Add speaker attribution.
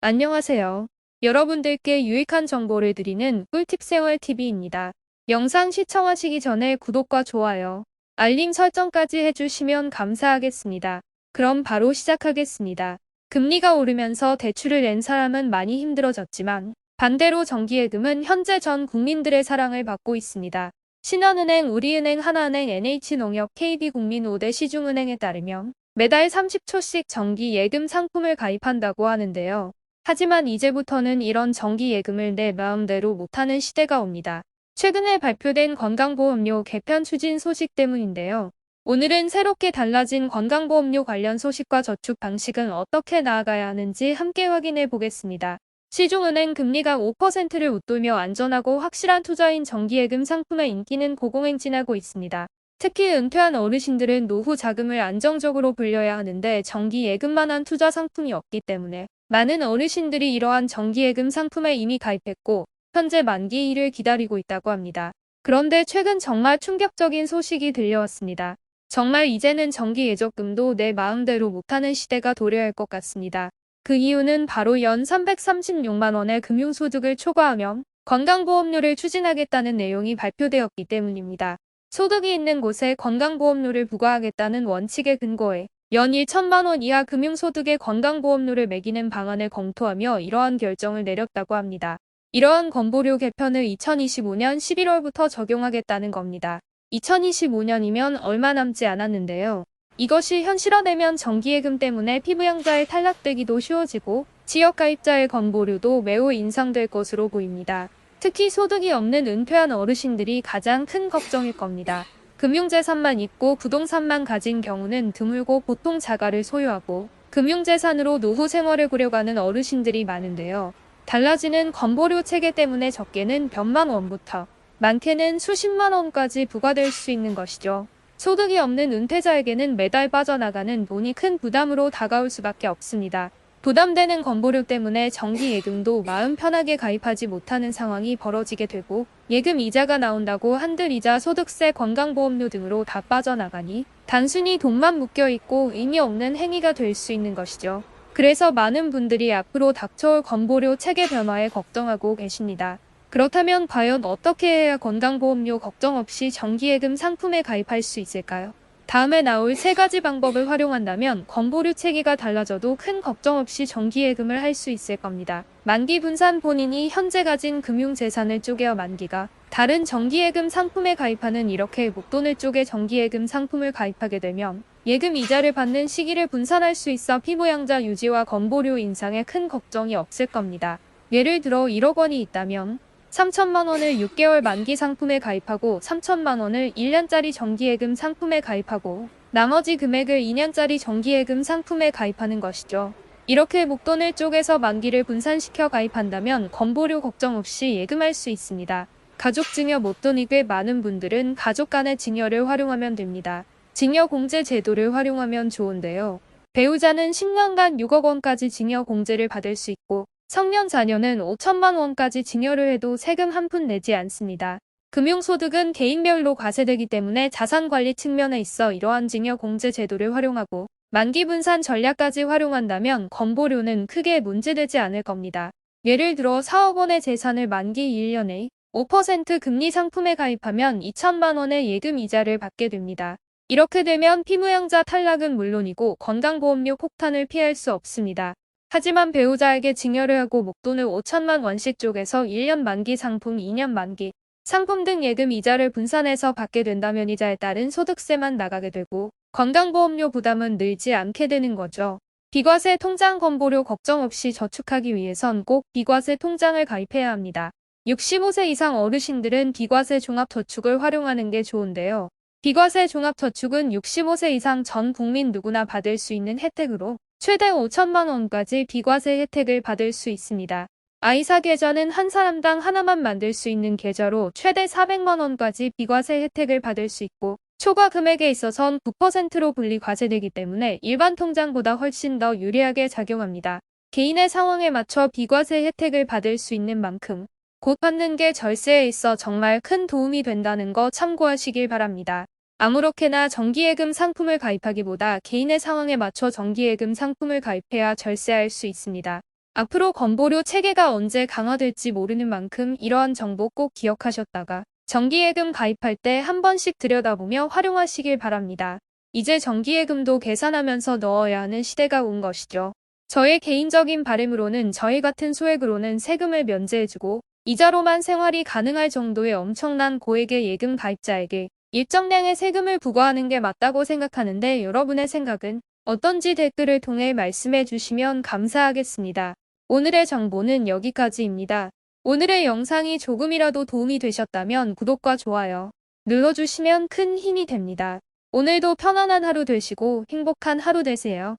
Speaker 1: 안녕하세요. 여러분들께 유익한 정보를 드리는 꿀팁 생활TV입니다. 영상 시청하시기 전에 구독과 좋아요, 알림 설정까지 해주시면 감사하겠습니다. 그럼 바로 시작하겠습니다. 금리가 오르면서 대출을 낸 사람은 많이 힘들어졌지만 반대로 정기예금은 현재 전 국민들의 사랑을 받고 있습니다. 신한은행, 우리은행, 하나은행, NH농협, KB국민 5대 시중은행에 따르면 매달 30초씩 정기예금 상품을 가입한다고 하는데요. 하지만 이제부터는 이런 정기예금을 내 마음대로 못하는 시대가 옵니다. 최근에 발표된 건강보험료 개편 추진 소식 때문인데요. 오늘은 새롭게 달라진 건강보험료 관련 소식과 저축 방식은 어떻게 나아가야 하는지 함께 확인해 보겠습니다. 시중은행 금리가 5%를 웃돌며 안전하고 확실한 투자인 정기예금 상품의 인기는 고공행진하고 있습니다. 특히 은퇴한 어르신들은 노후 자금을 안정적으로 불려야 하는데 정기예금만한 투자 상품이 없기 때문에 많은 어르신들이 이러한 정기예금 상품에 이미 가입했고 현재 만기일을 기다리고 있다고 합니다. 그런데 최근 정말 충격적인 소식이 들려왔습니다. 정말 이제는 정기예적금도 내 마음대로 못하는 시대가 도래할 것 같습니다. 그 이유는 바로 연 336만 원의 금융소득을 초과하면 건강보험료를 추진하겠다는 내용이 발표되었기 때문입니다. 소득이 있는 곳에 건강보험료를 부과하겠다는 원칙에 근거해 연 1천만 원 이하 금융소득에 건강보험료를 매기는 방안을 검토하며 이러한 결정을 내렸다고 합니다. 이러한 건보료 개편을 2025년 11월부터 적용하겠다는 겁니다. 2025년이면 얼마 남지 않았는데요. 이것이 현실화되면 정기예금 때문에 피부양자의 탈락되기도 쉬워지고 지역가입자의 건보료도 매우 인상될 것으로 보입니다. 특히 소득이 없는 은퇴한 어르신들이 가장 큰 걱정일 겁니다. 금융재산만 있고 부동산만 가진 경우는 드물고 보통 자가를 소유하고 금융재산으로 노후 생활을 꾸려가는 어르신들이 많은데요. 달라지는 건보료 체계 때문에 적게는 몇만 원부터 많게는 수십만 원까지 부과될 수 있는 것이죠. 소득이 없는 은퇴자에게는 매달 빠져나가는 돈이 큰 부담으로 다가올 수밖에 없습니다. 부담되는 건보료 때문에 정기예금도 마음 편하게 가입하지 못하는 상황이 벌어지게 되고 예금 이자가 나온다고 한들 이자, 소득세, 건강보험료 등으로 다 빠져나가니 단순히 돈만 묶여있고 의미 없는 행위가 될 수 있는 것이죠. 그래서 많은 분들이 앞으로 닥쳐올 건보료 체계 변화에 걱정하고 계십니다. 그렇다면 과연 어떻게 해야 건강보험료 걱정 없이 정기예금 상품에 가입할 수 있을까요? 다음에 나올 3가지 방법을 활용한다면 건보료 체계가 달라져도 큰 걱정 없이 정기예금을 할 수 있을 겁니다. 만기 분산, 본인이 현재 가진 금융재산을 쪼개어 만기가 다른 정기예금 상품에 가입하는, 이렇게 목돈을 쪼개 정기예금 상품을 가입하게 되면 예금 이자를 받는 시기를 분산할 수 있어 피부양자 유지와 건보료 인상에 큰 걱정이 없을 겁니다. 예를 들어 1억 원이 있다면 3천만 원을 6개월 만기 상품에 가입하고 3천만 원을 1년짜리 정기예금 상품에 가입하고 나머지 금액을 2년짜리 정기예금 상품에 가입하는 것이죠. 이렇게 목돈을 쪼개서 만기를 분산시켜 가입한다면 건보료 걱정 없이 예금할 수 있습니다. 가족증여 목돈이 꽤 많은 분들은 가족 간의 증여를 활용하면 됩니다. 증여공제 제도를 활용하면 좋은데요. 배우자는 10년간 6억 원까지 증여공제를 받을 수 있고 성년 자녀는 5천만 원까지 증여를 해도 세금 한 푼 내지 않습니다. 금융소득은 개인별로 과세되기 때문에 자산관리 측면에 있어 이러한 증여공제 제도를 활용하고 만기분산 전략까지 활용한다면 건보료는 크게 문제되지 않을 겁니다. 예를 들어 4억 원의 재산을 만기 1년에 5% 금리 상품에 가입하면 2천만 원의 예금 이자를 받게 됩니다. 이렇게 되면 피부양자 탈락은 물론이고 건강보험료 폭탄을 피할 수 없습니다. 하지만 배우자에게 증여를 하고 목돈을 5천만 원씩 쪼개서 1년 만기 상품, 2년 만기 상품 등 예금 이자를 분산해서 받게 된다면 이자에 따른 소득세만 나가게 되고 건강보험료 부담은 늘지 않게 되는 거죠. 비과세 통장 건보료 걱정 없이 저축하기 위해선 꼭 비과세 통장을 가입해야 합니다. 65세 이상 어르신들은 비과세 종합저축을 활용하는 게 좋은데요. 비과세 종합저축은 65세 이상 전 국민 누구나 받을 수 있는 혜택으로 최대 5천만 원까지 비과세 혜택을 받을 수 있습니다. 아이사 계좌는 한 사람당 하나만 만들 수 있는 계좌로 최대 400만 원까지 비과세 혜택을 받을 수 있고 초과 금액에 있어선 9%로 분리과세되기 때문에 일반 통장보다 훨씬 더 유리하게 작용합니다. 개인의 상황에 맞춰 비과세 혜택을 받을 수 있는 만큼 곧 받는 게 절세에 있어 정말 큰 도움이 된다는 거 참고하시길 바랍니다. 아무렇게나 정기예금 상품을 가입하기보다 개인의 상황에 맞춰 정기예금 상품을 가입해야 절세할 수 있습니다. 앞으로 건보료 체계가 언제 강화될지 모르는 만큼 이러한 정보 꼭 기억하셨다가 정기예금 가입할 때 한 번씩 들여다보며 활용하시길 바랍니다. 이제 정기예금도 계산하면서 넣어야 하는 시대가 온 것이죠. 저의 개인적인 바람으로는 저희 같은 소액으로는 세금을 면제해주고 이자로만 생활이 가능할 정도의 엄청난 고액의 예금 가입자에게 일정량의 세금을 부과하는 게 맞다고 생각하는데 여러분의 생각은 어떤지 댓글을 통해 말씀해 주시면 감사하겠습니다. 오늘의 정보는 여기까지입니다. 오늘의 영상이 조금이라도 도움이 되셨다면 구독과 좋아요 눌러주시면 큰 힘이 됩니다. 오늘도 편안한 하루 되시고 행복한 하루 되세요.